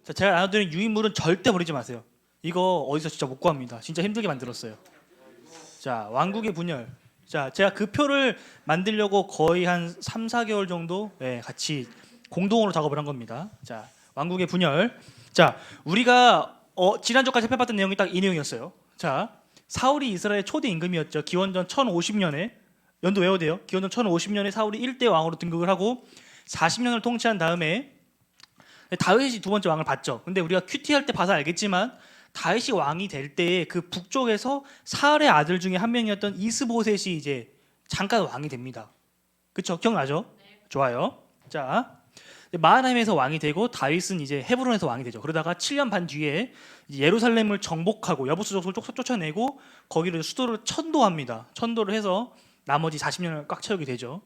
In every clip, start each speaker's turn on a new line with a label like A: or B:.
A: 자, 제가 나눠드린 유인물은 절대 버리지 마세요. 이거 어디서 진짜 못 구합니다. 진짜 힘들게 만들었어요. 자, 왕국의 분열. 자, 제가 그 표를 만들려고 거의 한 3, 4개월 정도 같이 공동으로 작업을 한 겁니다. 자, 왕국의 분열. 자, 우리가 지난주까지 살펴봤던 내용이 딱 이 내용이었어요. 자, 사울이 이스라엘 초대 임금이었죠. 기원전 1050년에 연도 외워야 돼요. 기원전 1050년에 사울이 1대 왕으로 등극을 하고 40년을 통치한 다음에 다윗이 두 번째 왕을 봤죠. 근데 우리가 큐티할 때 봐서 알겠지만 다윗이 왕이 될 때 그 북쪽에서 사울의 아들 중에 한 명이었던 이스보셋이 이제 잠깐 왕이 됩니다. 그렇죠? 기억나죠? 네. 좋아요. 자, 마하나임에서 왕이 되고 다윗은 이제 헤브론에서 왕이 되죠. 그러다가 7년 반 뒤에 예루살렘을 정복하고 여부수 족속을 쫓아내고 거기를 수도를 천도합니다. 천도를 해서 나머지 40년을 꽉 채우게 되죠.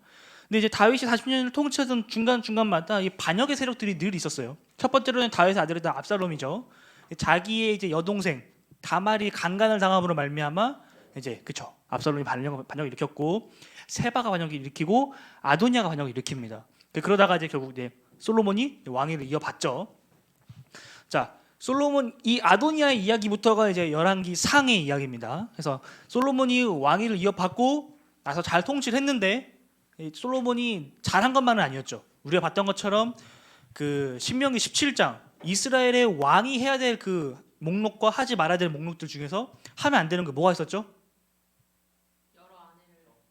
A: 근데 이제 다윗이 40년을 통치하던 중간중간마다 이 반역의 세력들이 늘 있었어요. 첫 번째로는 다윗의 아들이던 압살롬이죠. 자기의 이제 여동생 다말이 강간을 당함으로 말미암아 이제 그쵸 압살롬이 반역을 일으켰고 세바가 반역을 일으키고 아도니아가 반역을 일으킵니다. 그러다가 이제 결국 이제 솔로몬이 왕위를 이어받죠. 자, 솔로몬 이 아도니아의 이야기부터가 이제 열왕기 상의 이야기입니다. 그래서 솔로몬이 왕위를 이어받고 나서 잘 통치를 했는데 솔로몬이 잘한 것만은 아니었죠. 우리가 봤던 것처럼 그 신명기 17장 이스라엘의 왕이 해야 될 그 목록과 하지 말아야 될 목록들 중에서 하면 안 되는 게 뭐가 있었죠?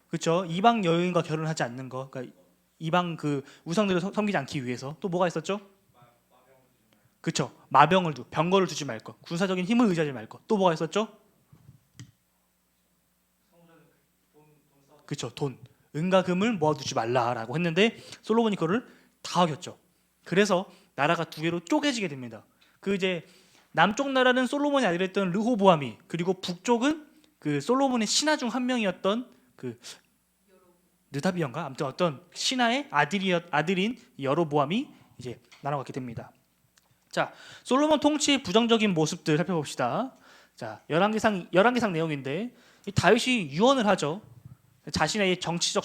A: 그렇죠. 이방 여인과 결혼하지 않는 거. 그러니까 이방 그 우상들을 섬기지 않기 위해서 또 뭐가 있었죠? 그렇죠. 마병을 병거를 두지 말 것. 군사적인 힘을 의지하지 말 것. 또 뭐가 있었죠? 그렇죠. 돈. 은과 금을 모아두지 말라라고 했는데 솔로몬이 그거를 다 어겼죠. 그래서 나라가 두 개로 쪼개지게 됩니다. 그 이제 남쪽 나라는 솔로몬의 아들이었던 르호보암이, 그리고 북쪽은 그 솔로몬의 신하 중 한 명이었던 그 느다비언가 아무튼 어떤 신하의 아들인 여로보암이 이제 나라가 갖게 됩니다. 자, 솔로몬 통치의 부정적인 모습들 살펴봅시다. 자, 열왕기상 내용인데 다윗이 유언을 하죠. 자신의 정치적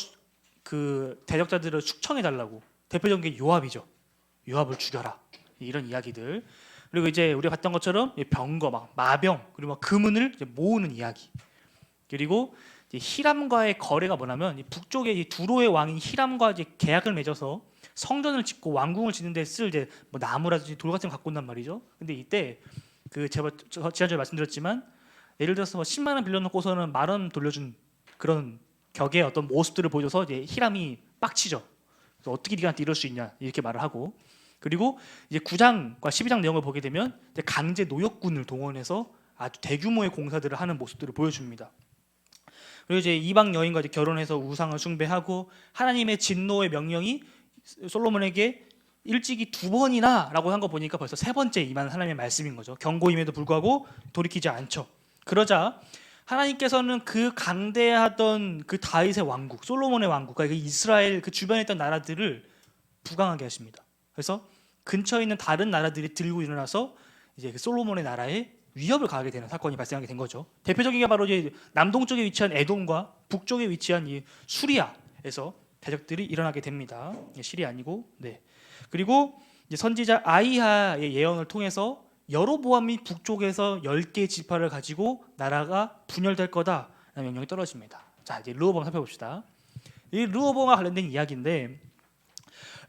A: 그 대적자들을 숙청해 달라고. 대표적인 게 요압이죠. 요압을 죽여라. 이런 이야기들. 그리고 이제 우리가 봤던 것처럼 병거 막 마병 그리고 막 금은을 이제 모으는 이야기. 그리고 이제 히람과의 거래가 뭐냐면 북쪽의 두로의 왕인 히람과 이제 계약을 맺어서 성전을 짓고 왕궁을 짓는 데 쓸 이제 뭐 나무라든지 돌 같은 거 갖고 온단 말이죠. 근데 이때 그 제가 지난주에 말씀드렸지만 예를 들어서 뭐 10만 원 빌려놓고서는 10,000원 돌려준 그런 격의 어떤 모습들을 보여줘서 이제 히람이 빡치죠. 그래서 어떻게 네가 나한테 이럴 수 있냐 이렇게 말을 하고, 그리고 이제 9장과 12장 내용을 보게 되면 이제 강제 노역군을 동원해서 아주 대규모의 공사들을 하는 모습들을 보여줍니다. 그리고 이제 이방 여인과 이제 결혼해서 우상을 숭배하고 하나님의 진노의 명령이 솔로몬에게 일찍이 2번이나라고 한 거 보니까 벌써 3번째 임한 하나님의 말씀인 거죠. 경고임에도 불구하고 돌이키지 않죠. 그러자 하나님께서는 그 강대하던 그 다윗의 왕국, 솔로몬의 왕국, 그러니까 이스라엘 그 주변에 있던 나라들을 부강하게 하십니다. 그래서 근처에 있는 다른 나라들이 들고 일어나서 이제 그 솔로몬의 나라에 위협을 가하게 되는 사건이 발생하게 된 거죠. 대표적인 게 바로 이제 남동쪽에 위치한 에돔과 북쪽에 위치한 이 수리아에서 대적들이 일어나게 됩니다. 시리아 아니고, 네. 그리고 이제 선지자 아이하의 예언을 통해서 여로보암이 북쪽에서 10개의 지파를 가지고 나라가 분열될 거다라는 명령이 떨어집니다. 자, 이제 르호보암 살펴봅시다. 이 르호보암과 관련된 이야기인데,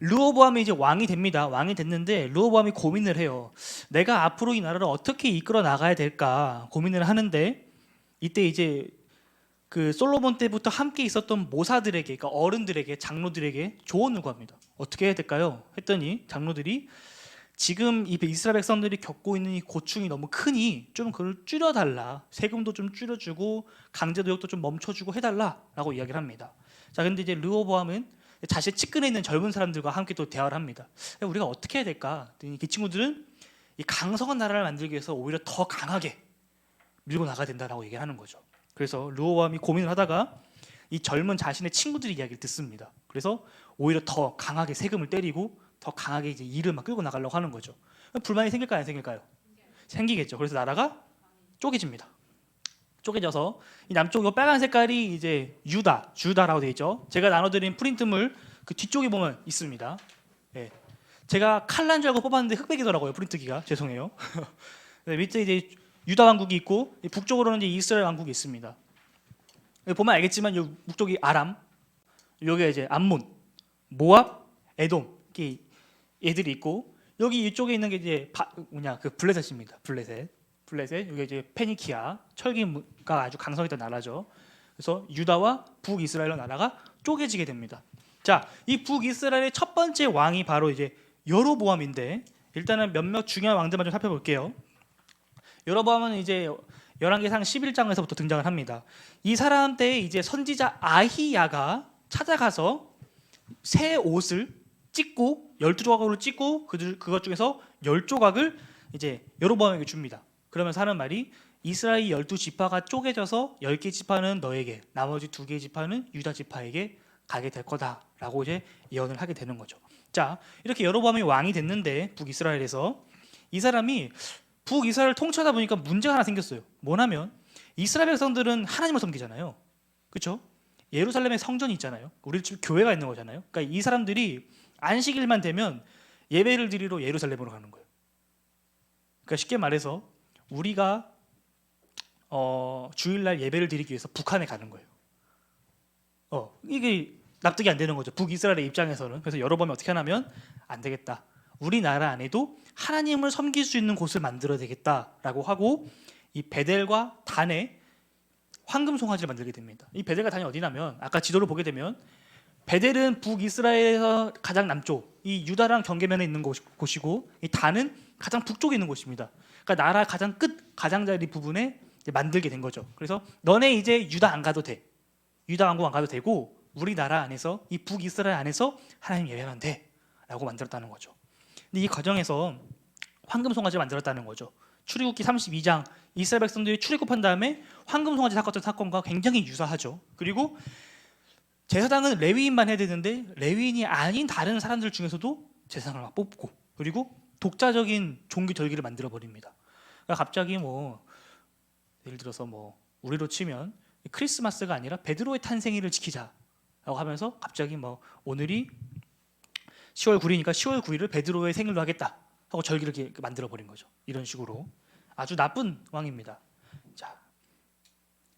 A: 르호보암이 이제 왕이 됩니다. 왕이 됐는데 르호보암이 고민을 해요. 내가 앞으로 이 나라를 어떻게 이끌어 나가야 될까 고민을 하는데, 이때 이제 그 솔로몬 때부터 함께 있었던 모사들에게, 그러니까 어른들에게, 장로들에게 조언을 구합니다. 어떻게 해야 될까요? 했더니 장로들이 지금 이 이스라엘 백성들이 겪고 있는 이 고충이 너무 크니 좀 그걸 줄여달라. 세금도 좀 줄여주고 강제 노역도 좀 멈춰주고 해달라라고 이야기를 합니다. 자, 근데 이제 르호보암은 자신의 측근에 있는 젊은 사람들과 함께 또 대화를 합니다. 우리가 어떻게 해야 될까? 이 친구들은 이 강성한 나라를 만들기 위해서 오히려 더 강하게 밀고 나가야 된다라고 얘기를 하는 거죠. 그래서 르호보암이 고민을 하다가 이 젊은 자신의 친구들의 이야기를 듣습니다. 그래서 오히려 더 강하게 세금을 때리고 더 강하게 이제 일을 막 끌고 나가려고 하는 거죠. 불만이 생길까요, 안 생길까요? 생기겠죠. 그래서 나라가 쪼개집니다. 쪼개져서 이 남쪽 이 빨간 색깔이 이제 주다라고 되어 있죠. 제가 나눠드린 프린트물 그 뒤쪽에 보면 있습니다. 예. 제가 칼란 줄 알고 뽑았는데 흑백이더라고요. 프린트기가. 죄송해요. 네, 밑에 이제 유다 왕국이 있고 북쪽으로는 이제 이스라엘 왕국이 있습니다. 여기 보면 알겠지만 이 북쪽이 아람, 여기 이제 암몬, 모압, 에돔 이렇게 애들이 있고 여기 이쪽에 있는 게 이제 그 블레셋입니다. 블레셋 여기 이제 페니키아 철기가 아주 강성했던 나라죠. 그래서 유다와 북이스라엘 나라가 쪼개지게 됩니다. 자, 이 북이스라엘의 첫 번째 왕이 바로 이제 여로보암인데 일단은 몇몇 중요한 왕들만 좀 살펴볼게요. 여로보암은 이제 열왕기상 11장에서부터 등장을 합니다. 이 사람 때에 이제 선지자 아히야가 찾아가서 새 옷을 찢고 12조각으로 찢고 그것 중에서 10조각을 이제 여로보암에게 줍니다. 그러면서 하는 말이 이스라엘 12지파가 쪼개져서 10개 지파는 너에게 나머지 2개 지파는 유다 지파에게 가게 될 거다라고 이제 예언을 하게 되는 거죠. 자, 이렇게 여로보암이 왕이 됐는데 북이스라엘에서 이 사람이 북이스라엘을 통치하다 보니까 문제가 하나 생겼어요. 뭐냐면 이스라엘 백성들은 하나님을 섬기잖아요. 그렇죠? 예루살렘에 성전이 있잖아요. 우리 집 교회가 있는 거잖아요. 그러니까 이 사람들이 안식일만 되면 예배를 드리러 예루살렘으로 가는 거예요. 그러니까 쉽게 말해서 우리가 주일날 예배를 드리기 위해서 북한에 가는 거예요. 이게 납득이 안 되는 거죠. 북이스라엘의 입장에서는. 그래서 여로보암이 어떻게 하냐면 안 되겠다. 우리나라 안에도 하나님을 섬길 수 있는 곳을 만들어야 되겠다라고 하고 이 베델과 단에 황금 송아지를 만들게 됩니다. 이 베델과 단이 어디냐면 아까 지도를 보게 되면 베델은 북이스라엘에서 가장 남쪽, 이 유다랑 경계면에 있는 곳이고 이 단은 가장 북쪽에 있는 곳입니다. 그러니까 나라 가장 끝 가장자리 부분에 만들게 된 거죠. 그래서 너네 이제 유다 안 가도 돼. 유다 왕국 안 가도 되고 우리나라 안에서 이 북이스라엘 안에서 하나님 예배하면 돼라고 만들었다는 거죠. 근데 이 과정에서 황금 송아지를 만들었다는 거죠. 출애굽기 32장 이스라엘 백성들이 출애굽한 다음에 황금 송아지 사건의 사건과 굉장히 유사하죠. 그리고 제사장은 레위인만 해야 되는데 레위인이 아닌 다른 사람들 중에서도 제사장을 막 뽑고 그리고 독자적인 종교 절기를 만들어 버립니다. 그러니까 갑자기 뭐 예를 들어서 뭐 우리로 치면 크리스마스가 아니라 베드로의 탄생일을 지키자라고 하면서 갑자기 뭐 오늘이 10월 9일이니까 10월 9일을 베드로의 생일로 하겠다 하고 절기를 이렇게 만들어 버린 거죠. 이런 식으로 아주 나쁜 왕입니다. 자,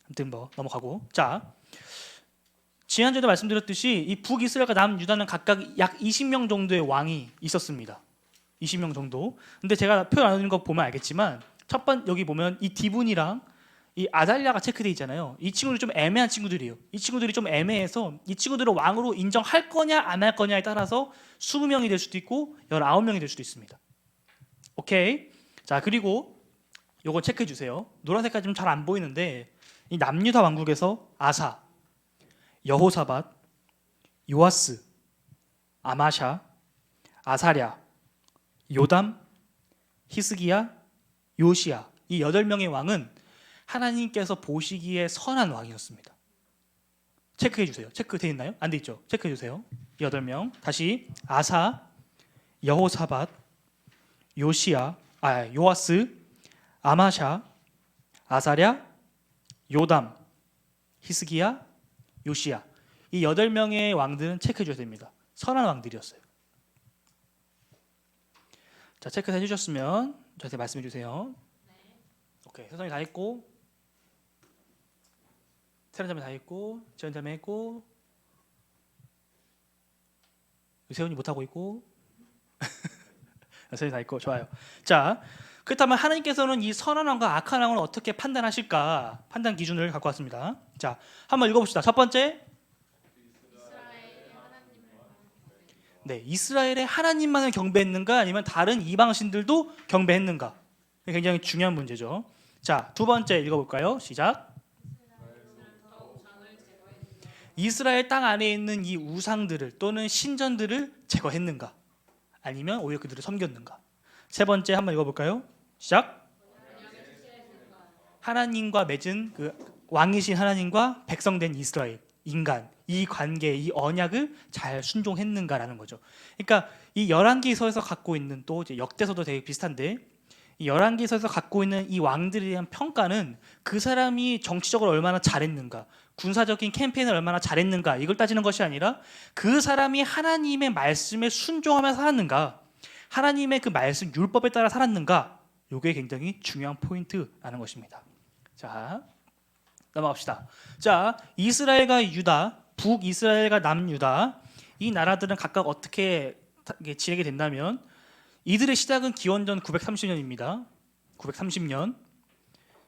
A: 아무튼 뭐 넘어가고 자. 지난주에도 말씀드렸듯이 이 북이스라엘과 남유다는 각각 약 20명 정도의 왕이 있었습니다. 20명 정도. 근데 제가 표현 안 해놓은 거 보면 알겠지만 첫 번 여기 보면 이 디분이랑 이 아달랴가 체크돼 있잖아요. 이 친구들이 좀 애매한 친구들이에요. 이 친구들이 좀 애매해서 이 친구들을 왕으로 인정할 거냐 안 할 거냐에 따라서 20명이 될 수도 있고 19명이 될 수도 있습니다. 오케이. 자, 그리고 요거 체크해 주세요. 노란색까지 좀 잘 안 보이는데 이 남유다 왕국에서 아사, 여호사밧, 요아스, 아마샤, 아사랴, 요담, 히스기야, 요시야 이 8명의 왕은 하나님께서 보시기에 선한 왕이었습니다. 체크해 주세요. 체크돼 있나요? 안 돼 있죠? 체크해 주세요. 8명 다시 아사, 여호사밧, 요아스, 아마샤, 아사랴, 요담, 히스기야, 요시야 이 8명의 왕들은 체크해 줘야 됩니다. 선한 왕들이었어요. 자, 체크 해주셨으면 저한테 말씀해 주세요. 오케이, 세상이 다 했고 세련자매 다 했고 지연자매 했고 세훈이 못하고 있고 세훈이 다 했고 좋아요. 자, 그렇다면 하나님께서는 이 선한 왕과 악한 왕을 어떻게 판단하실까? 판단 기준을 갖고 왔습니다. 자, 한번 읽어봅시다. 첫 번째, 네, 이스라엘의 하나님만을 경배했는가 아니면 다른 이방 신들도 경배했는가? 굉장히 중요한 문제죠. 자, 두 번째 읽어볼까요? 시작. 이스라엘 땅 안에 있는 이 우상들을 또는 신전들을 제거했는가? 아니면 오히려 그들을 섬겼는가? 세 번째 한번 읽어볼까요? 시작. 하나님과 맺은 그 왕이신 하나님과 백성된 이스라엘 인간 이 관계 이 언약을 잘 순종했는가라는 거죠. 그러니까 이 열왕기서에서 갖고 있는 또 이제 역대서도 되게 비슷한데 이 열왕기서에서 갖고 있는 이 왕들에 대한 평가는 그 사람이 정치적으로 얼마나 잘했는가, 군사적인 캠페인을 얼마나 잘했는가 이걸 따지는 것이 아니라 그 사람이 하나님의 말씀에 순종하며 살았는가, 하나님의 그 말씀 율법에 따라 살았는가? 이게 굉장히 중요한 포인트라는 것입니다. 자, 넘어갑시다. 자, 이스라엘과 유다, 북이스라엘과 남유다 이 나라들은 각각 어떻게 지내게 된다면 이들의 시작은 기원전 930년입니다. 930년.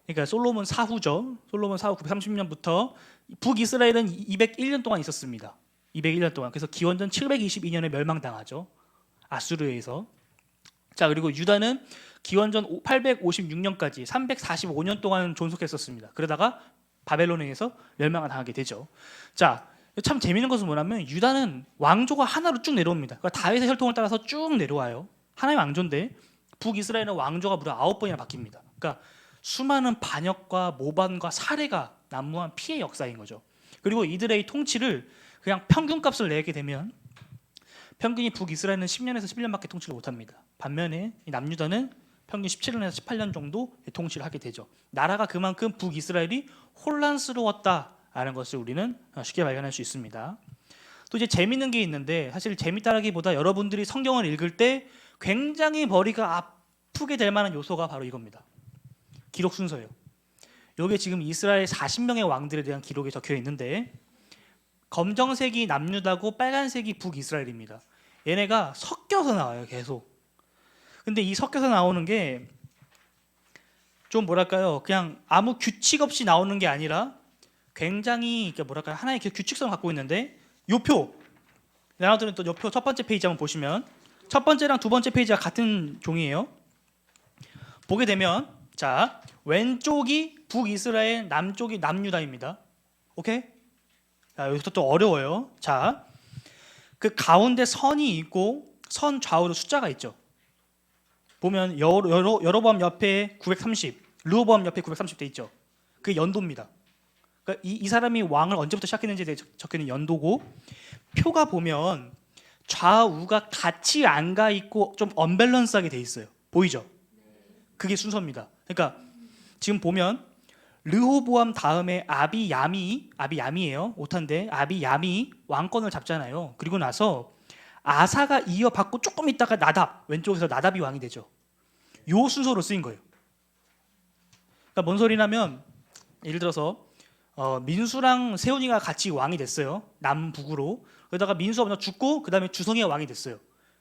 A: 그러니까 솔로몬 사후죠. 솔로몬 사후 930년부터 북이스라엘은 201년 동안 있었습니다. 201년 동안. 그래서 기원전 722년에 멸망당하죠. 아수르에 의해서. 자, 그리고 유다는 기원전 856년까지 345년 동안 존속했었습니다. 그러다가 바벨론에 의해서 멸망을 당하게 되죠. 자, 참 재미있는 것은 뭐냐면 유다는 왕조가 하나로 쭉 내려옵니다. 그러니까 다윗의 혈통을 따라서 쭉 내려와요. 하나의 왕조인데 북이스라엘은 왕조가 무려 9번이나 바뀝니다. 그러니까 수많은 반역과 모반과 살해가 난무한 피해 역사인 거죠. 그리고 이들의 통치를 그냥 평균값을 내게 되면 평균이 북이스라엘은 10년에서 11년밖에 통치를 못합니다. 반면에 남유다는 평균 17년에서 18년 정도 통치를 하게 되죠. 나라가 그만큼 북이스라엘이 혼란스러웠다라는 것을 우리는 쉽게 발견할 수 있습니다. 또 이제 재밌는 게 있는데 사실 재밌다라기보다 여러분들이 성경을 읽을 때 굉장히 머리가 아프게 될 만한 요소가 바로 이겁니다. 기록 순서예요. 여기에 지금 이스라엘 40명의 왕들에 대한 기록이 적혀 있는데 검정색이 남유다고 빨간색이 북이스라엘입니다. 얘네가 섞여서 나와요, 계속. 근데 이 섞여서 나오는 게 좀 뭐랄까요? 그냥 아무 규칙 없이 나오는 게 아니라 굉장히 뭐랄까요? 하나의 규칙성을 갖고 있는데 요 표, 여러분들은 또 요 표 첫 번째 페이지 한번 보시면 첫 번째랑 두 번째 페이지가 같은 종이에요. 보게 되면 자, 왼쪽이 북이스라엘, 남쪽이 남유다입니다. 오케이? 자, 여기서 또 어려워요. 자, 그 가운데 선이 있고 선 좌우로 숫자가 있죠. 보면 여로보암 옆에 930, 르호보암 옆에 930 돼 있죠. 그게 연도입니다. 그러니까 이 사람이 왕을 언제부터 시작했는지에 대해 적혀있는 연도고 표가 보면 좌우가 같이 안 가 있고 좀 언밸런스하게 돼 있어요. 보이죠? 그게 순서입니다. 그러니까 지금 보면 르호보암 다음에 아비야미예요. 오탄데 아비야미 왕권을 잡잖아요. 그리고 나서 아사가 이어받고 조금 있다가 나답, 왼쪽에서 나답이 왕이 되죠. 요 순서로 쓰인 거예요. 그러니까 뭔 소리냐면 예를 들어서 민수랑 세훈이가 같이 왕이 됐어요. 남북으로. 그러다가 민수가 먼저 죽고 그 다음에 주성이가 왕이 됐어요.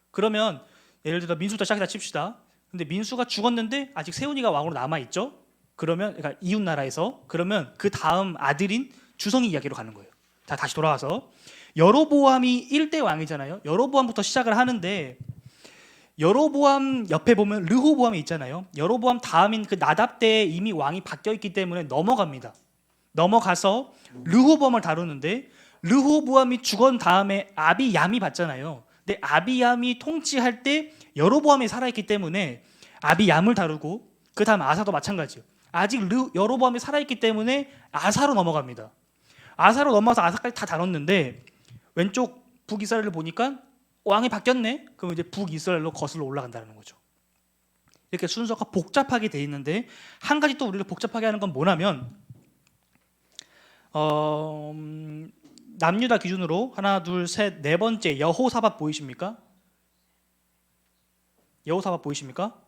A: 그러면 예를 들어 민수부터 시작이다 칩시다. 근데 민수가 죽었는데 아직 세훈이가 왕으로 남아있죠. 그러면 그러니까 이웃 나라에서 그러면 그 다음 아들인 주성이 이야기로 가는 거예요. 다시 돌아와서 여로보암이 1대 왕이잖아요. 여로보암부터 시작을 하는데 여로보암 옆에 보면 르호보암이 있잖아요. 여로보암 다음인 그 나답 때에 이미 왕이 바뀌어 있기 때문에 넘어갑니다. 넘어가서 르호보암을 다루는데 르호보암이 죽은 다음에 아비야미 봤잖아요. 근데 아비야미 통치할 때 여로보암이 살아있기 때문에 아비얌을 다루고 그 다음 아사도 마찬가지예요. 아직 여로보암이 살아있기 때문에 아사로 넘어갑니다. 아사로 넘어가서 아사까지 다 다뤘는데 왼쪽 북이스라엘을 보니까 왕이 바뀌었네. 그럼 이제 북이스라엘로 거슬러 올라간다는 거죠. 이렇게 순서가 복잡하게 돼 있는데 한 가지 또 우리를 복잡하게 하는 건 뭐냐면 남유다 기준으로 하나, 둘, 셋, 네 번째 여호사밧 보이십니까? 여호사밧 보이십니까?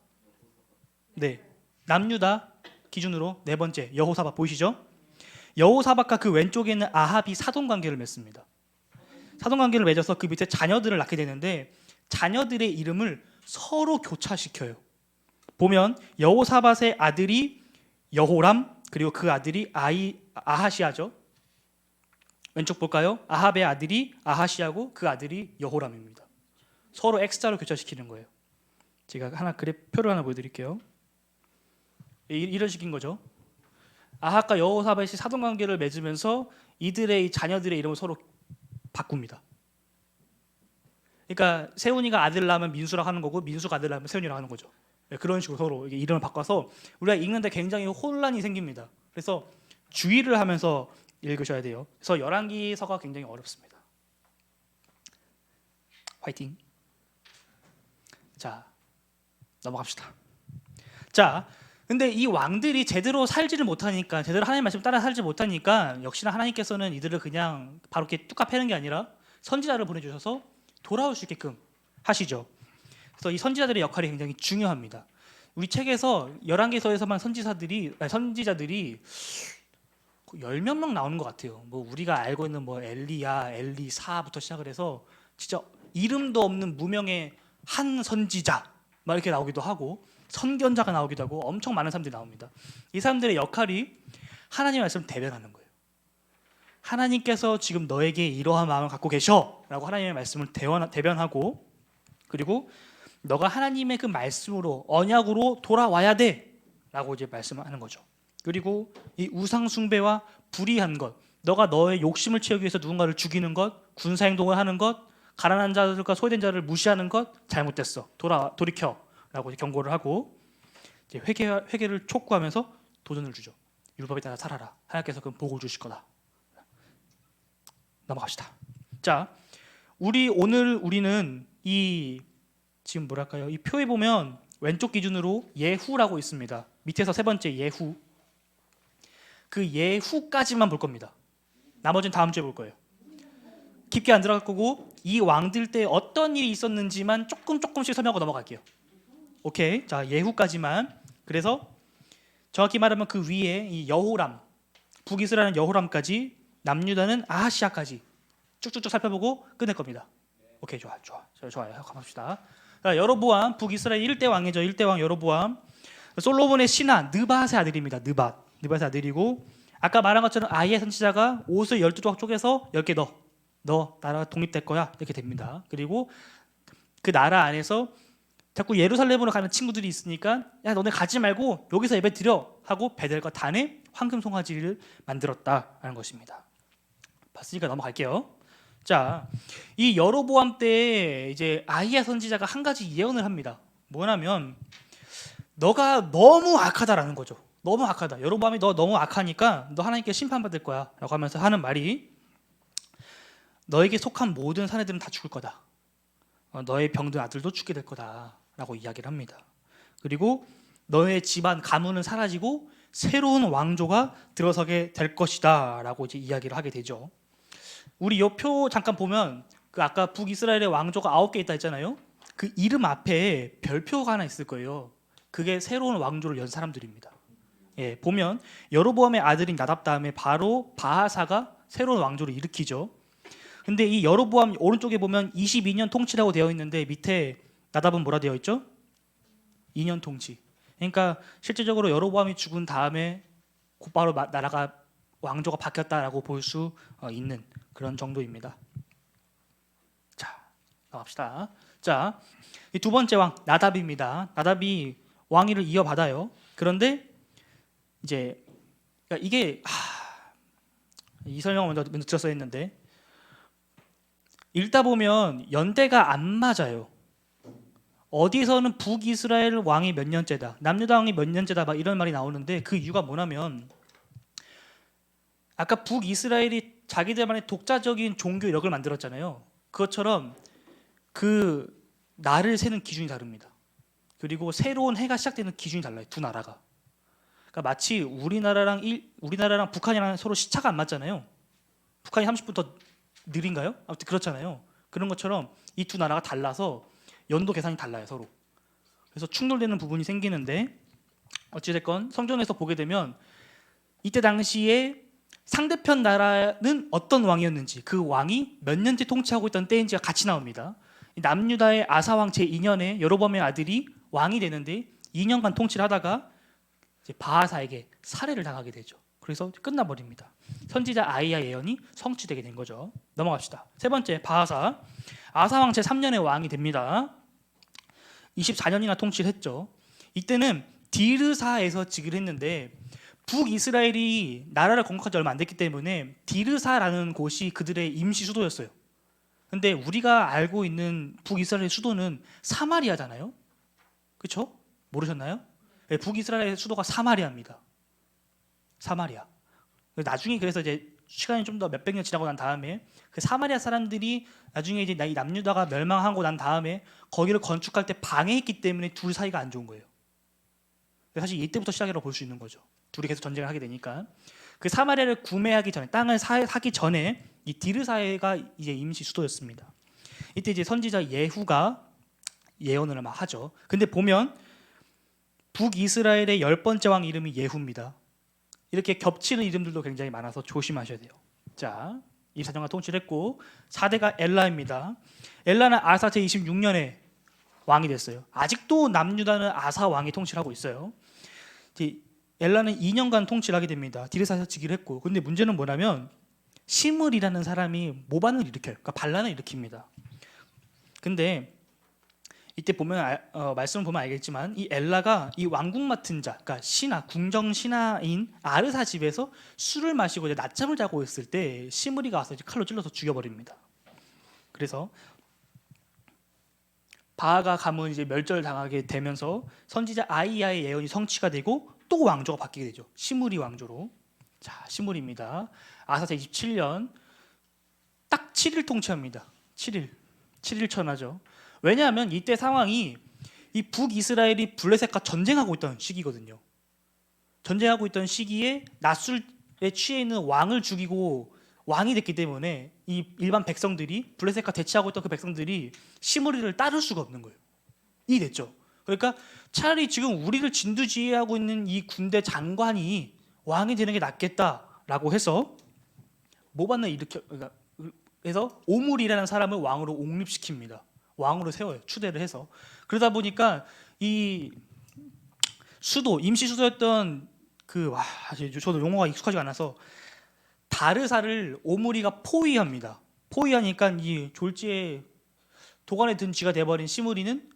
A: 네, 남유다 기준으로 네 번째 여호사밧 보이시죠? 여호사밧과 그 왼쪽에 있는 아합이 사돈관계를 맺습니다. 사돈관계를 맺어서 그 밑에 자녀들을 낳게 되는데 자녀들의 이름을 서로 교차시켜요. 보면 여호사밧의 아들이 여호람, 그리고 그 아들이 아하시아죠. 왼쪽 볼까요? 아합의 아들이 아하시아고 그 아들이 여호람입니다. 서로 X자로 교차시키는 거예요. 제가 하나 표를 하나 보여드릴게요. 이런 식인 거죠. 아합과 여호사밧이 사돈관계를 맺으면서 이들의 자녀들의 이름을 서로 바꿉니다. 그러니까 세훈이가 아들 낳으면 민수라고 하는 거고 민수가 아들 낳으면 세훈이라고 하는 거죠. 그런 식으로 서로 이름을 바꿔서 우리가 읽는데 굉장히 혼란이 생깁니다. 그래서 주의를 하면서 읽으셔야 돼요. 그래서 열왕기서가 굉장히 어렵습니다. 화이팅. 자, 넘어갑시다. 자, 근데 이 왕들이 제대로 살지를 못하니까, 제대로 하나님 말씀 따라 살지 못하니까 역시나 하나님께서는 이들을 그냥 바로 이렇게 뚝 패는 게 아니라 선지자를 보내주셔서 돌아올 수 있게끔 하시죠. 그래서 이 선지자들의 역할이 굉장히 중요합니다. 우리 책에서 11개서에서만 선지자들이 10몇 명 나오는 것 같아요. 뭐 우리가 알고 있는 뭐 엘리야, 엘리사부터 시작을 해서 진짜 이름도 없는 무명의 한 선지자 막 이렇게 나오기도 하고 선견자가 나오기도 하고 엄청 많은 사람들이 나옵니다. 이 사람들의 역할이 하나님의 말씀을 대변하는 거예요. 하나님께서 지금 너에게 이러한 마음을 갖고 계셔라고 하나님의 말씀을 대변하고, 그리고 너가 하나님의 그 말씀으로 언약으로 돌아와야 돼라고 이제 말씀하는 거죠. 그리고 이 우상 숭배와 불의한 것, 너가 너의 욕심을 채우기 위해서 누군가를 죽이는 것, 군사 행동을 하는 것, 가난한 자들과 소외된 자를 무시하는 것 잘못됐어. 돌이켜라고 경고를 하고 이제 회개를 촉구하면서 도전을 주죠. 율법에 따라 살아라. 하나님께서 그 복을 주실 거다. 넘어갑시다. 자, 우리는 이 지금 뭐랄까요? 이 표에 보면 왼쪽 기준으로 예후라고 있습니다. 밑에서 세 번째 예후. 그 예후까지만 볼 겁니다. 나머지는 다음 주에 볼 거예요. 깊게 안 들어갈 거고 이 왕들 때 어떤 일이 있었는지만 조금씩 설명하고 넘어갈게요. 오케이. 자, 예후까지만. 그래서 정확히 말하면 그 위에 이 여호람, 북이스라엘은 여호람까지, 남유다는 아하시아까지 쭉쭉쭉 살펴보고 끝낼 겁니다. 오케이, 좋아요. 가봅시다. 여로보암, 북이스라엘 1대 왕이죠. 1대 왕 여로보암. 솔로몬의 신하 느밧의 아들입니다. 느밧의 아들이고, 아까 말한 것처럼 아이의 선지자가 옷을 12조각 쪼개서 10개 너 나라가 독립될 거야 이렇게 됩니다. 그리고 그 나라 안에서 자꾸 예루살렘으로 가는 친구들이 있으니까 야 너네 가지 말고 여기서 예배 드려 하고 베델과 단에 황금 송아지를 만들었다라는 것입니다. 봤으니까 넘어갈게요. 자, 이 여로보암 때 이제 아히야 선지자가 한 가지 예언을 합니다. 뭐냐면 너가 너무 악하다라는 거죠. 너무 악하다. 여로보암이 너 너무 악하니까 너 하나님께 심판받을 거야 라고 하면서 하는 말이, 너에게 속한 모든 사내들은 다 죽을 거다. 너의 병든 아들도 죽게 될 거다 라고 이야기를 합니다. 그리고 너의 집안 가문은 사라지고 새로운 왕조가 들어서게 될 것이다 라고 이제 이야기를 하게 되죠. 우리 이 표 잠깐 보면 그 아까 북이스라엘의 왕조가 9개 있다 했잖아요. 그 이름 앞에 별표가 하나 있을 거예요. 그게 새로운 왕조를 연 사람들입니다. 예, 보면 여로보암의 아들인 나답 다음에 바로 바하사가 새로운 왕조를 일으키죠. 근데 이 여로보암 오른쪽에 보면 22년 통치라고 되어 있는데 밑에 나답은 뭐라 되어 있죠? 2년 통치. 그러니까 실제적으로 여로보암이 죽은 다음에 곧바로 나라가 왕조가 바뀌었다라고 볼 수 있는 그런 정도입니다. 자, 나갑시다. 자, 이 두 번째 왕 나답입니다. 나답이 왕위를 이어받아요. 그런데 이제 그러니까 이게 이 설명을 먼저 들었어야 했는데, 읽다 보면 연대가 안 맞아요. 어디서는 북이스라엘 왕이 몇 년째다, 남유다 왕이 몇 년째다 막 이런 말이 나오는데 그 이유가 뭐냐면 아까 북이스라엘이 자기들만의 독자적인 종교 역을 만들었잖아요. 그것처럼 그 날을 세는 기준이 다릅니다. 그리고 새로운 해가 시작되는 기준이 달라요. 두 나라가. 그러니까 마치 우리나라랑 북한이랑 서로 시차가 안 맞잖아요. 북한이 30분 더 느린가요? 아무튼 그렇잖아요. 그런 것처럼 이 두 나라가 달라서 연도 계산이 달라요, 서로. 그래서 충돌되는 부분이 생기는데, 어찌됐건 성경에서 보게 되면 이때 당시에 상대편 나라는 어떤 왕이었는지, 그 왕이 몇 년째 통치하고 있던 때인지가 같이 나옵니다. 남유다의 아사왕 제2년에 여로보암의 아들이 왕이 되는데 2년간 통치를 하다가 이제 바하사에게 살해를 당하게 되죠. 그래서 끝나버립니다. 선지자 아히야 예언이 성취되게 된 거죠. 넘어갑시다. 세 번째, 바하사. 아사왕 제3년에 왕이 됩니다. 24년이나 통치를 했죠. 이때는 디르사에서 즉위를 했는데 북이스라엘이 나라를 건국한 지 얼마 안 됐기 때문에 디르사라는 곳이 그들의 임시 수도였어요. 근데 우리가 알고 있는 북이스라엘의 수도는 사마리아잖아요. 그렇죠? 모르셨나요? 네, 북이스라엘의 수도가 사마리아입니다. 사마리아. 나중에 그래서 이제 시간이 좀 더 몇백 년 지나고 난 다음에 그 사마리아 사람들이 나중에 이제 이 남유다가 멸망하고 난 다음에 거기를 건축할 때 방해했기 때문에 둘 사이가 안 좋은 거예요. 사실 이때부터 시작이라고 볼 수 있는 거죠. 둘이 계속 전쟁을 하게 되니까. 그 사마리아를 구매하기 전에, 땅을 사기 전에 이 디르사가 이제 임시 수도였습니다. 이때 이제 선지자 예후가 예언을 막 하죠. 근데 보면 북이스라엘의 10번째 왕 이름이 예후입니다. 이렇게 겹치는 이름들도 굉장히 많아서 조심하셔야 돼요. 자, 24년간 통치를 했고 4대가 엘라입니다. 엘라는 아사 제26년에 왕이 됐어요. 아직도 남유다는 아사 왕이 통치를 하고 있어요. 엘라는 2년간 통치를 하게 됩니다. 디르사에서 즉위를 했고, 근데 문제는 뭐냐면 시므리라는 사람이 모반을 일으켜요. 그러니까 반란을 일으킵니다. 근데 이때 보면 말씀을 보면 알겠지만 이 엘라가 이 왕궁 맡은 자, 그러니까 신하, 궁정 신하인 아르사 집에서 술을 마시고 이제 낮잠을 자고 있을 때 시므리가 와서 이제 칼로 찔러서 죽여버립니다. 그래서 바하가 가문 이제 멸절당하게 되면서 선지자 아이야의 예언이 성취가 되고 또 왕조가 바뀌게 되죠. 시므리 왕조로. 자, 시므리입니다. 아사제 27년 딱 7일 통치합니다. 7일 천하죠. 왜냐하면 이때 상황이 이 북이스라엘이 블레셋과 전쟁하고 있던 시기거든요. 전쟁하고 있던 시기에 낮술에 취해 있는 왕을 죽이고 왕이 됐기 때문에 이 일반 백성들이 블레셋과 대치하고 있던 그 백성들이 시므리를 따를 수가 없는 거예요. 이 됐죠. 그러니까 차라리 지금 우리를 진두지휘하고 있는 이 군대 장관이 왕이 되는 게 낫겠다라고 해서 모반을 해서 오므리라는 사람을 왕으로 옹립시킵니다. 왕으로 세워요. 추대를 해서. 그러다 보니까 이 수도, 임시 수도였던 저도 용어가 익숙하지가 않아서 다르사를 오므리가 포위합니다. 포위하니까 이 졸지에 도관에 든 쥐가 돼버린 시므리는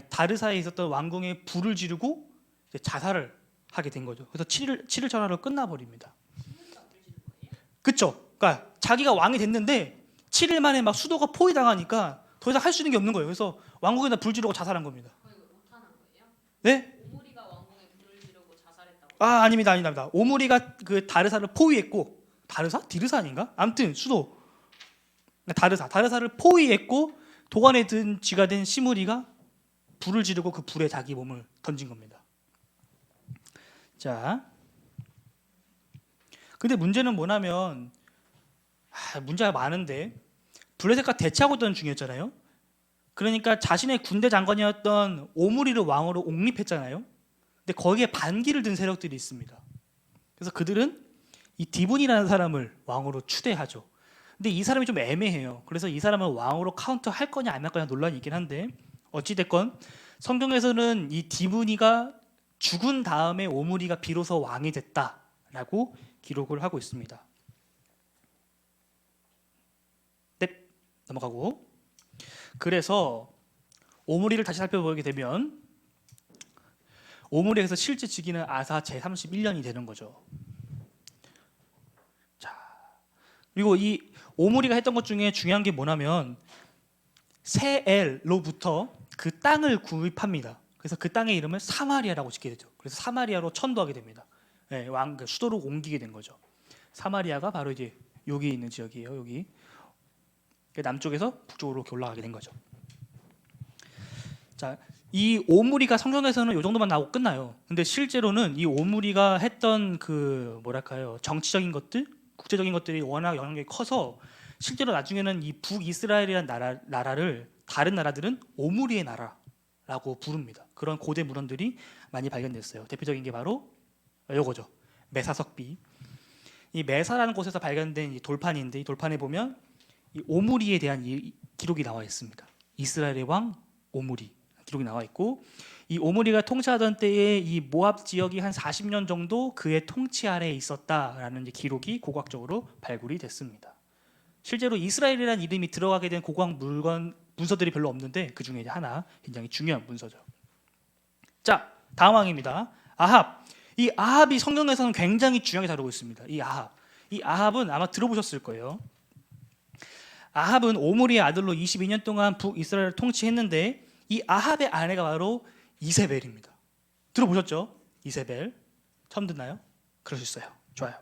A: 다르사에 있었던 왕궁에 불을 지르고 이제 자살을 하게 된 거죠. 그래서 7일 전하로 끝나버립니다. 그쵸? 그러니까 자기가 왕이 됐는데 7일 만에 막 수도가 포위당하니까 더 이상 할 수 있는 게 없는 거예요. 그래서 왕궁에다 불 지르고 자살한 겁니다.
B: 오탄한 거예요?
A: 네?
B: 오므리가 왕궁에 불을 지르고 자살했다고?
A: 아닙니다. 오므리가 그 다르사를 포위했고, 디르사 아닌가? 아무튼 수도 다르사를 포위했고 도관에 든 쥐가 된 시므리가 불을 지르고 그 불에 자기 몸을 던진 겁니다. 자, 근데 문제는 뭐냐면 문제가 많은데 블레셋과 대치하고 있던 중이었잖아요. 그러니까 자신의 군대 장관이었던 오므리를 왕으로 옹립했잖아요. 근데 거기에 반기를 든 세력들이 있습니다. 그래서 그들은 이 디분이라는 사람을 왕으로 추대하죠. 근데 이 사람이 좀 애매해요. 그래서 이 사람을 왕으로 카운터 할 거냐 안 할 거냐 논란이 있긴 한데 어찌 됐건 성경에서는 이 디분이가 죽은 다음에 오므리가 비로소 왕이 됐다라고 기록을 하고 있습니다. 네, 넘어가고. 그래서 오므리를 다시 살펴보게 되면 오므리에서 실제 즉위는 아사 제31년이 되는 거죠. 자, 그리고 이 오므리가 했던 것 중에 중요한 게 뭐냐면 세엘로부터 그 땅을 구입합니다. 그래서 그 땅의 이름을 사마리아라고 짓게 되죠. 그래서 사마리아로 천도하게 됩니다. 네, 수도로 옮기게 된 거죠. 사마리아가 바로 이제 여기 있는 지역이에요. 여기 남쪽에서 북쪽으로 이렇게 올라가게 된 거죠. 자, 이 오므리가 성경에서는 이 정도만 나오고 끝나요. 근데 실제로는 이 오므리가 했던 그 뭐랄까요, 정치적인 것들, 국제적인 것들이 워낙 영향력이 커서 실제로 나중에는 이 북이스라엘이라는 나라를 다른 나라들은 오므리의 나라라고 부릅니다. 그런 고대 문헌들이 많이 발견됐어요. 대표적인 게 바로 이거죠. 메사석비. 이 메사라는 곳에서 발견된 이 돌판인데 이 돌판에 보면 이 오므리에 대한 기록이 나와 있습니다. 이스라엘의 왕 오므리 기록이 나와 있고, 이 오므리가 통치하던 때에 이 모압 지역이 한 40년 정도 그의 통치 아래에 있었다라는 기록이 고고학적으로 발굴이 됐습니다. 실제로 이스라엘이라는 이름이 들어가게 된 고고학 문서들이 별로 없는데 그 중에 하나 굉장히 중요한 문서죠. 자, 다음 왕입니다. 아합. 이 아합이 성경에서는 굉장히 중요하게 다루고 있습니다. 이 아합은 아마 들어보셨을 거예요. 아합은 오므리의 아들로 22년 동안 북이스라엘을 통치했는데 이 아합의 아내가 바로 이세벨입니다. 들어보셨죠? 이세벨 처음 듣나요? 그러셨어요. 좋아요.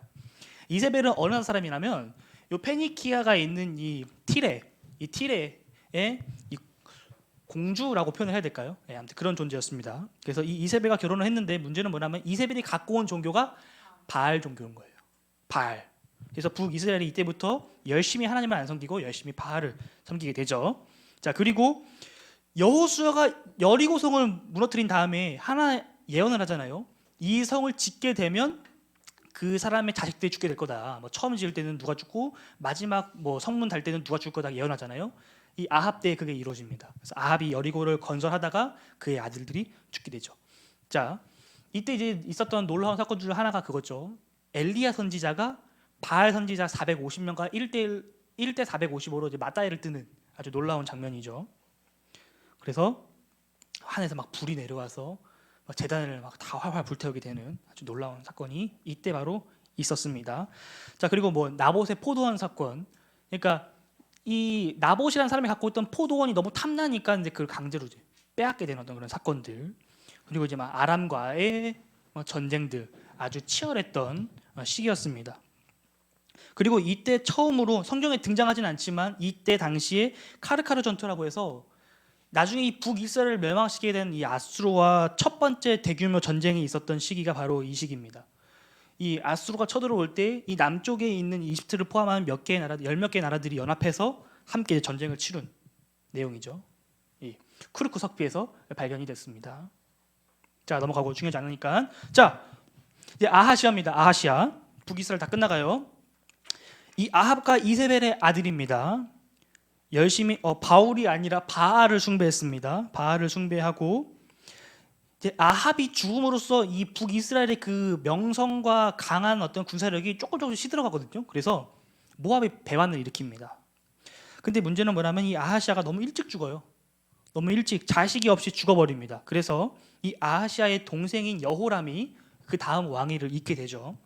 A: 이세벨은 어느 사람이냐면 요 페니키아가 있는 이 티레의 이 공주라고 표현을 해야 될까요? 네, 아무튼 그런 존재였습니다. 그래서 이 이세벨과 결혼을 했는데 문제는 뭐냐면 이세벨이 갖고 온 종교가 바알 종교인 거예요. 바알. 그래서 북이스라엘이 이때부터 열심히 하나님을 안 섬기고 열심히 바알을 섬기게 되죠. 자, 그리고 여호수아가 여리고성을 무너뜨린 다음에 하나 예언을 하잖아요. 이 성을 짓게 되면 그 사람의 자식들이 죽게 될 거다. 뭐 처음 지을 때는 누가 죽고 마지막 뭐 성문 달 때는 누가 죽을 거다 예언하잖아요. 이 아합 때에 그게 이루어집니다. 그래서 아합이 여리고를 건설하다가 그의 아들들이 죽게 되죠. 자, 이때 이제 있었던 놀라운 사건 중 하나가 그거죠. 엘리야 선지자가 바알 선지자 450명과 1대 455로 이제 맞다이를 뜨는 아주 놀라운 장면이죠. 그래서 하늘에서 막 불이 내려와서 막 제단을 막 다 활활 불태우게 되는 아주 놀라운 사건이 이때 바로 있었습니다. 자, 그리고 뭐 나봇의 포도원 사건. 그러니까 이 나봇이라는 사람이 갖고 있던 포도원이 너무 탐나니까 이제 그걸 강제로 이제 빼앗게 되는 어떤 그런 사건들. 그리고 이제 막 아람과의 전쟁들 아주 치열했던 시기였습니다. 그리고 이때 처음으로 성경에 등장하진 않지만 이때 당시에 카르카르 전투라고 해서 나중에 이 북이스라엘을 멸망시키게 된 이 아수르와 첫 번째 대규모 전쟁이 있었던 시기가 바로 이 시기입니다. 이 아수르가 쳐들어올 때 이 남쪽에 있는 이집트를 포함한 몇 개의 나라, 열 몇 개의 나라들이 연합해서 함께 전쟁을 치룬 내용이죠. 이 쿠르크 석비에서 발견이 됐습니다. 자, 넘어가고 중요하지 않으니까. 자, 이제 아하시아입니다. 아하시아. 북이스라엘 다 끝나가요. 이 아합과 이세벨의 아들입니다. 열심히 바울이 아니라 바알을 숭배했습니다. 바알을 숭배하고 이제 아합이 죽음으로써 이 북이스라엘의 그 명성과 강한 어떤 군사력이 조금씩 시들어가거든요. 그래서 모압이 배반을 일으킵니다. 근데 문제는 뭐냐면 이 아하시아가 너무 일찍 죽어요. 너무 일찍 자식이 없이 죽어버립니다. 그래서 이 아하시아의 동생인 여호람이 그 다음 왕위를 잇게 되죠.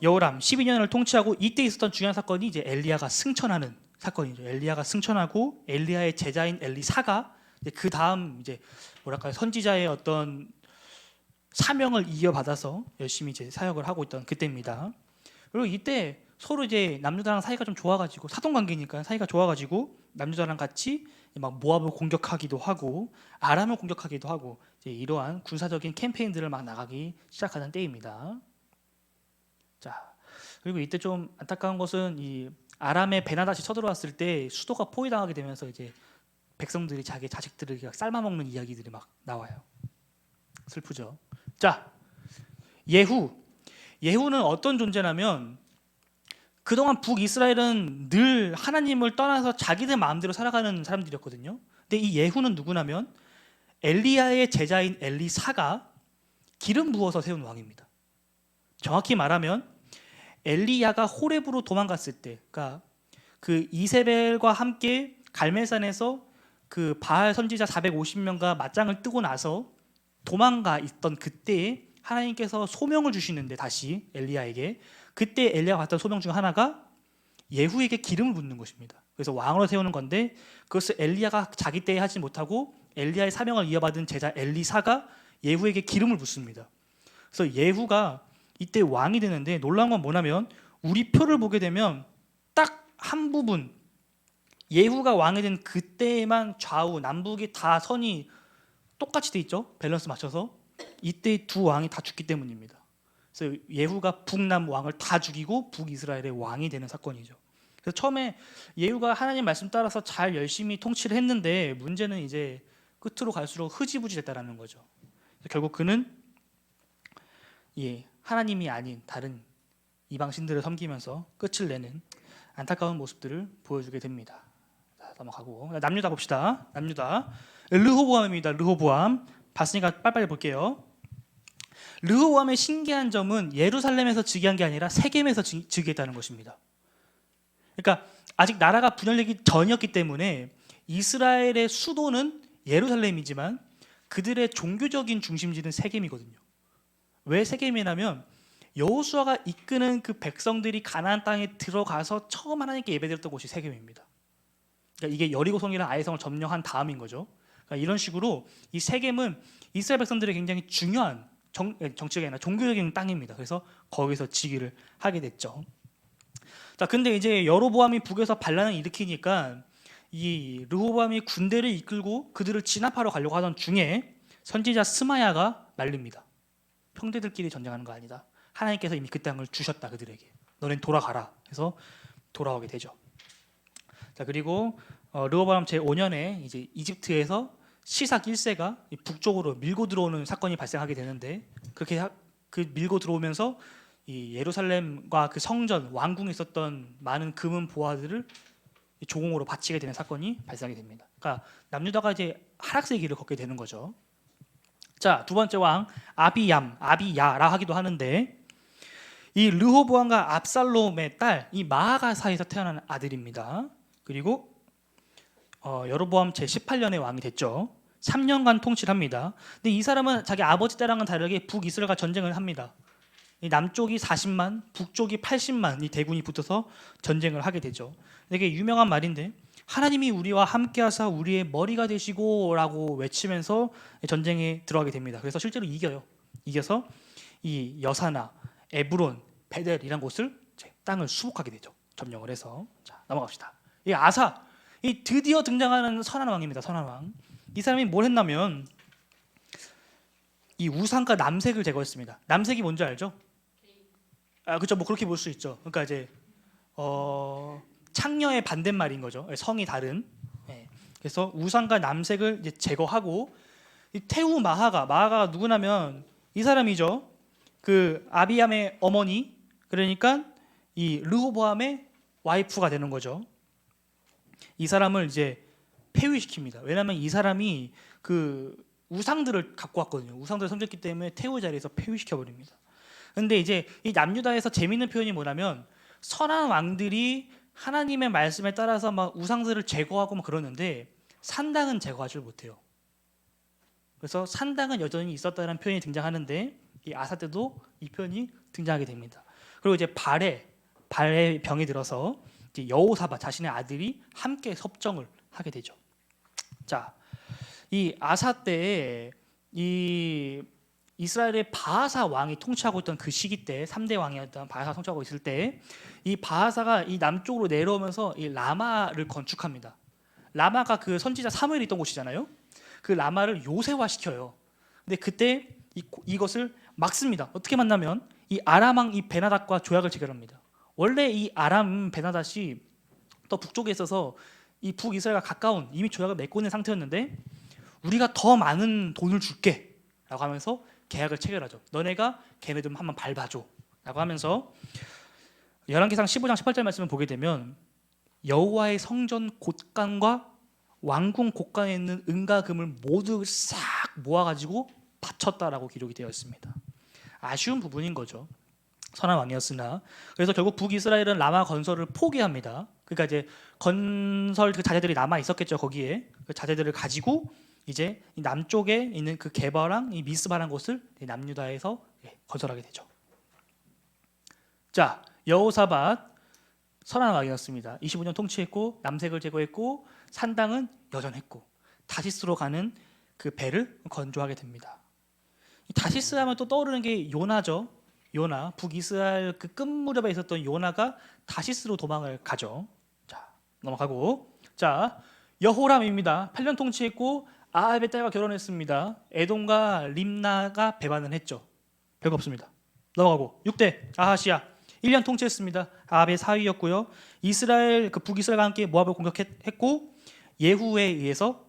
A: 여호람 12년을 통치하고 이때 있었던 중요한 사건이 이제 엘리야가 승천하는 사건이죠. 엘리야가 승천하고 엘리야의 제자인 엘리사가 그 다음 이제 뭐랄까요 선지자의 어떤 사명을 이어받아서 열심히 이제 사역을 하고 있던 그때입니다. 그리고 이때 서로 이제 남유다랑 사이가 좀 좋아가지고 사돈 관계니까 사이가 좋아가지고 남유다랑 같이 막 모압을 공격하기도 하고 아람을 공격하기도 하고 이제 이러한 군사적인 캠페인들을 막 나가기 시작하는 때입니다. 자, 그리고 이때 좀 안타까운 것은 이 아람의 베나다시 쳐들어왔을 때 수도가 포위당하게 되면서 이제 백성들이 자기 자식들을 삶아먹는 이야기들이 막 나와요. 슬프죠. 자, 예후는 어떤 존재냐면 그동안 북이스라엘은 늘 하나님을 떠나서 자기들 마음대로 살아가는 사람들이었거든요. 근데 이 예후는 누구냐면 엘리야의 제자인 엘리사가 기름 부어서 세운 왕입니다. 정확히 말하면 엘리야가 호렙으로 도망갔을 때, 그러니까 그 이세벨과 함께 갈멜산에서 그 바알 선지자 450명과 맞짱을 뜨고 나서 도망가 있던 그때에 하나님께서 소명을 주시는데 다시 엘리야에게 그때 엘리야가 받던 소명 중 하나가 예후에게 기름을 붓는 것입니다. 그래서 왕으로 세우는 건데 그것을 엘리야가 자기 때에 하지 못하고 엘리야의 사명을 이어받은 제자 엘리사가 예후에게 기름을 붓습니다. 그래서 예후가 이때 왕이 되는데 놀라운 건 뭐냐면 우리 표를 보게 되면 딱 한 부분 예후가 왕이 된 그때에만 좌우 남북이 다 선이 똑같이 돼 있죠. 밸런스 맞춰서 이때 두 왕이 다 죽기 때문입니다. 그래서 예후가 북남 왕을 다 죽이고 북이스라엘의 왕이 되는 사건이죠. 그래서 처음에 예후가 하나님 말씀 따라서 잘 열심히 통치를 했는데 문제는 이제 끝으로 갈수록 흐지부지 됐다라는 거죠. 결국 그는 하나님이 아닌 다른 이방 신들을 섬기면서 끝을 내는 안타까운 모습들을 보여주게 됩니다. 자, 넘어가고 남유다 봅시다. 남유다 르호보암입니다. 르호보암 봤으니까 빨리빨리 볼게요. 르호보암의 신기한 점은 예루살렘에서 즉위한 게 아니라 세겜에서 즉위했다는 것입니다. 그러니까 아직 나라가 분열되기 전이었기 때문에 이스라엘의 수도는 예루살렘이지만 그들의 종교적인 중심지는 세겜이거든요. 왜 세겜이냐면 여호수아가 이끄는 그 백성들이 가나안 땅에 들어가서 처음 하나님께 예배드렸던 곳이 세겜입니다. 그러니까 이게 여리고성이라는 아이성을 점령한 다음인 거죠. 그러니까 이런 식으로 이 세겜은 이스라엘 백성들의 굉장히 중요한 정치가 아니라 종교적인 땅입니다. 그래서 거기서 즉위를 하게 됐죠. 자, 근데 이제 여로보암이 북에서 반란을 일으키니까 이 르호보암이 군대를 이끌고 그들을 진압하러 가려고 하던 중에 선지자 스마야가 말립니다. 형제들끼리 전쟁하는 거 아니다. 하나님께서 이미 그 땅을 주셨다 그들에게. 너넨 돌아가라. 해서 돌아오게 되죠. 자, 그리고 르호보암 제5년에 이제 이집트에서 시삭 1세가 북쪽으로 밀고 들어오는 사건이 발생하게 되는데 그 밀고 들어오면서 이 예루살렘과 그 성전 왕궁에 있었던 많은 금은 보화들을 조공으로 바치게 되는 사건이 발생하게 됩니다. 그러니까 남유다가 이제 하락세의 길을 걷게 되는 거죠. 자, 두 번째 왕 아비야라 하기도 하는데 이 르호보암과 압살롬의 딸 이 마아가 사이에서 태어난 아들입니다. 그리고 여로보암 제18년에 왕이 됐죠. 3년간 통치를 합니다. 근데 이 사람은 자기 아버지 때랑은 다르게 북이스라엘과 전쟁을 합니다. 이 남쪽이 40만, 북쪽이 80만 이 대군이 붙어서 전쟁을 하게 되죠. 되게 유명한 말인데 하나님이 우리와 함께하사 우리의 머리가 되시고라고 외치면서 전쟁에 들어가게 됩니다. 그래서 실제로 이겨요. 이겨서 이 여사나 에브론, 베델 이란 곳을 땅을 수복하게 되죠. 점령을 해서. 자, 넘어갑시다. 이 아사, 이 드디어 등장하는 선한 왕입니다. 선한 왕. 이 사람이 뭘 했냐면 이 우상과 남색을 제거했습니다. 남색이 뭔지 알죠? 그렇죠. 뭐 그렇게 볼 수 있죠. 그러니까 이제 창녀의 반대말인 거죠. 성이 다른. 그래서 우상과 남색을 이제 제거하고 이 태우 마하가 누구냐면 이 사람이죠. 그 아비암의 어머니, 그러니까 이 르호보암의 와이프가 되는 거죠. 이 사람을 이제 폐위시킵니다. 왜냐하면 이 사람이 그 우상들을 갖고 왔거든요. 우상들을 섬겼기 때문에 태우 자리에서 폐위시켜 버립니다. 근데 이제 이 남유다에서 재밌는 표현이 뭐냐면 선한 왕들이 하나님의 말씀에 따라서 막 우상들을 제거하고 막 그러는데 산당은 제거하지 못해요. 그래서 산당은 여전히 있었다는 표현이 등장하는데 이 아사 때도 이 표현이 등장하게 됩니다. 그리고 이제 발의 병이 들어서 이제 여호사밧 자신의 아들이 함께 섭정을 하게 되죠. 자, 이 아사 때에 이 이스라엘의 바하사 왕이 통치하고 있던 그 시기 때 3대 왕이었던 바하사 통치하고 있을 때 이 바하사가 이 남쪽으로 내려오면서 이 라마를 건축합니다. 라마가 그 선지자 사무엘이 있던 곳이잖아요. 그 라마를 요새화시켜요. 근데 그때 이것을 막습니다. 어떻게 만나면 이 아람 왕 이 베나닷과 조약을 체결합니다. 원래 이 아람 베나닷이 더 북쪽에 있어서 이 북이스라엘과 가까운 이미 조약을 맺고 있는 상태였는데 우리가 더 많은 돈을 줄게 라고 하면서 계약을 체결하죠. 너네가 걔네 좀 한번 밟아줘 라고 하면서 열왕기상 15장 18절 말씀을 보게 되면 여호와의 성전 곳간과 왕궁 곳간에 있는 은과 금을 모두 싹 모아가지고 바쳤다라고 기록이 되어 있습니다. 아쉬운 부분인 거죠. 선한 왕이었으나. 그래서 결국 북이스라엘은 라마 건설을 포기합니다. 그러니까 이제 건설 그 자재들이 남아 있었겠죠. 거기에 그 자재들을 가지고 이제 남쪽에 있는 그 게바랑 이 미스바라는 곳을 남유다에서 건설하게 되죠. 자, 여호사밧 선한 왕이었습니다. 25년 통치했고 남색을 제거했고 산당은 여전했고 다시스로 가는 그 배를 건조하게 됩니다. 다시스 하면 또 떠오르는 게 요나죠. 요나, 북이스라엘 그 끝 무렵에 있었던 요나가 다시스로 도망을 가죠. 자, 넘어가고. 자, 여호람입니다. 8년 통치했고 아합의 딸과 결혼했습니다. 에돔과 림나가 배반을 했죠. 별거 없습니다. 넘어가고 6대 아하시야 1년 통치했습니다. 아합의 사위였고요. 이스라엘 그 북이스라엘과 함께 모압을 공격했고 예후에 의해서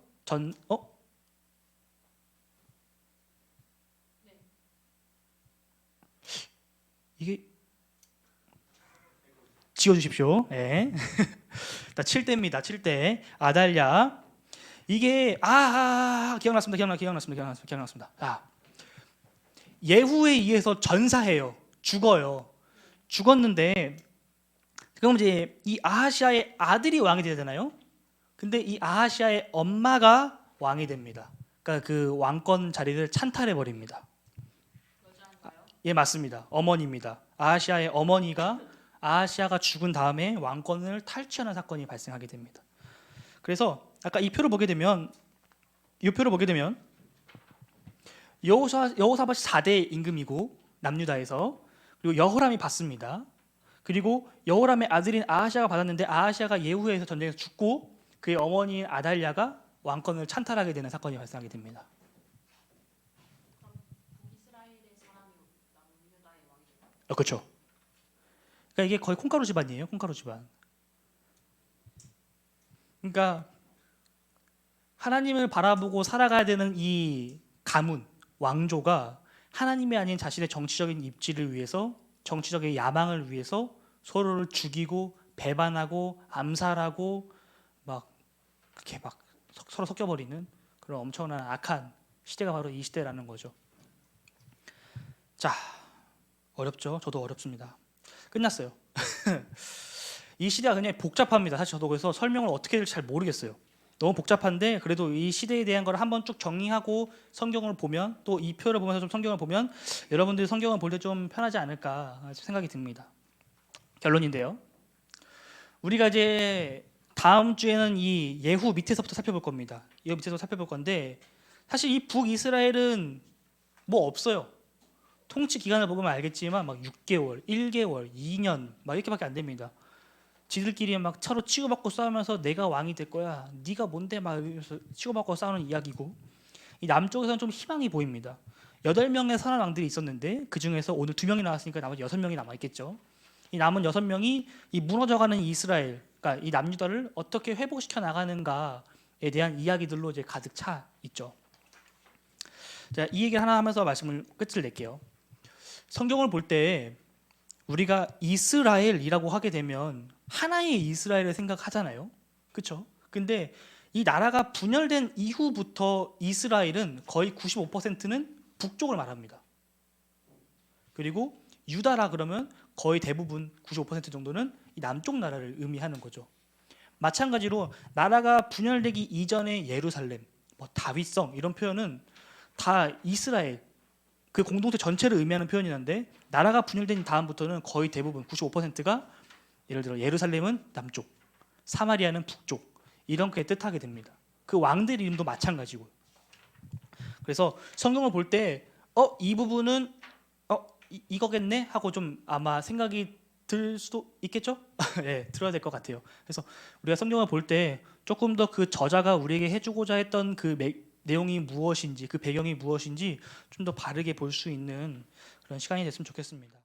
A: 이게 지워주십시오. 네. 7대입니다. 7대 아달랴. 이게 기억났습니다. 예후에 의해서 전사해요. 죽어요. 죽었는데 그럼 이제 이 아하시아의 아들이 왕이 되잖아요. 근데 이 아하시아의 엄마가 왕이 됩니다. 그러니까 그 왕권 자리를 찬탈해 버립니다.
B: 여자인가요?
A: 예, 맞습니다. 어머니입니다. 아하시아의 어머니가 아하시아가 죽은 다음에 왕권을 탈취하는 사건이 발생하게 됩니다. 그래서 아까 이 표를 보게 되면 여호사밧이 4대 임금이고 남유다에서 그리고 여호람이 받습니다. 그리고 여호람의 아들인 아하시아가 받았는데 아하시아가 예후에서 전쟁에서 죽고 그의 어머니인 아달랴가 왕권을 찬탈하게 되는 사건이 발생하게 됩니다.
B: 그럼 북이스라엘의 사람이 남유다의 왕이 되나요?
A: 그렇죠. 그러니까 이게 거의 콩가루 집안이에요. 콩가루 집안. 그러니까 하나님을 바라보고 살아가야 되는 이 가문, 왕조가 하나님이 아닌 자신의 정치적인 입지를 위해서, 정치적인 야망을 위해서 서로를 죽이고 배반하고 암살하고 막 그렇게 막 서로 섞여버리는 그런 엄청난 악한 시대가 바로 이 시대라는 거죠. 자, 어렵죠? 저도 어렵습니다. 끝났어요. 이 시대가 굉장히 복잡합니다. 사실 저도 그래서 설명을 어떻게 해야 될지 잘 모르겠어요. 너무 복잡한데 그래도 이 시대에 대한 걸 한번 쭉 정리하고 성경을 보면, 또 이 표를 보면서 좀 성경을 보면 여러분들이 성경을 볼 때 좀 편하지 않을까 생각이 듭니다. 결론인데요. 우리가 이제 다음 주에는 이 예후 밑에서부터 살펴볼 겁니다. 예후 밑에서 살펴볼 건데 사실 이 북이스라엘은 뭐 없어요. 통치 기간을 보면 알겠지만 막 6개월, 1개월, 2년 막 이렇게밖에 안 됩니다. 지들끼리 막 서로 치고받고 싸우면서 내가 왕이 될 거야, 네가 뭔데 막 이러면서 치고받고 싸우는 이야기고, 이 남쪽에서는 좀 희망이 보입니다. 8명의 선한 왕들이 있었는데 그 중에서 오늘 2명이 나왔으니까 나머지 6명이 남아 있겠죠. 이 남은 6명이 이 무너져가는 이스라엘, 그러니까 이 남유다를 어떻게 회복시켜 나가는가에 대한 이야기들로 이제 가득 차 있죠. 자, 이 얘기를 하나 하면서 말씀을 끝을 낼게요. 성경을 볼 때 우리가 이스라엘이라고 하게 되면 하나의 이스라엘을 생각하잖아요. 그렇죠? 근데 이 나라가 분열된 이후부터 이스라엘은 거의 95%는 북쪽을 말합니다. 그리고 유다라 그러면 거의 대부분 95% 정도는 이 남쪽 나라를 의미하는 거죠. 마찬가지로 나라가 분열되기 이전의 예루살렘, 뭐 다윗성 이런 표현은 다 이스라엘 그 공동체 전체를 의미하는 표현이는데, 나라가 분열된 다음부터는 거의 대부분 95%가 예를 들어 예루살렘은 남쪽, 사마리아는 북쪽 이렇게 뜻하게 됩니다. 그 왕들 이름도 마찬가지고. 그래서 성경을 볼 때 이 부분은 이거겠네 하고 좀 아마 생각이 들 수도 있겠죠? 네, 들어야 될 것 같아요. 그래서 우리가 성경을 볼 때 조금 더 그 저자가 우리에게 해주고자 했던 그 내용이 무엇인지, 그 배경이 무엇인지 좀 더 바르게 볼 수 있는 그런 시간이 됐으면 좋겠습니다.